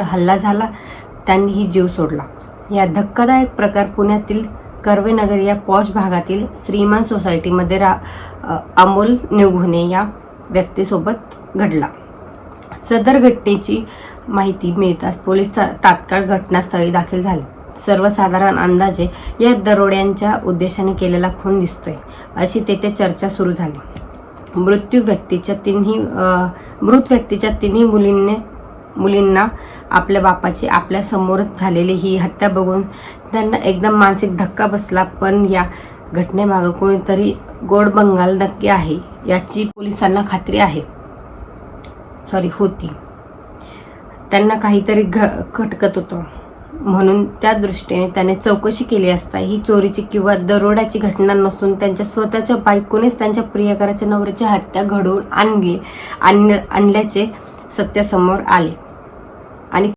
हल्ला झाला, त्यांनीही जीव सोडला। या धक्कादायक प्रकार पुण्यातील कर्वेनगर या पॉश भागातील श्रीमान सोसायटीमध्ये अमोल निवघुने या व्यक्तीसोबत घडला। सदर घटनेची माहिती मिळताच पोलीस तात्काळ घटनास्थळी दाखल झाले। सर्वसाधारण अंदाजे या दरोड्यांच्या उद्देशाने केलेला खून दिसतोय अशी तेथे चर्चा सुरू झाली। मृत व्यक्तीच्या तिन्ही मुलींना आपल्या बापाची आपल्या समोरच झालेली ही हत्या बघून त्यांना एकदम मानसिक धक्का बसला। पण या घटनेमागे कोणीतरी गोड बंगाल नक्की आहे याची पोलिसांना खात्री होती। त्यांना काहीतरी खटकत होतं, म्हणून त्या दृष्टीने त्याने चौकशी केली असता ही चोरीची किंवा दरोड्याची घटना नसून त्यांच्या स्वतःच्या बायकोनेच त्यांच्या प्रियकराच्या नवऱ्याची हत्या घडवून आणल्याचे सत्य समोर आले। आणि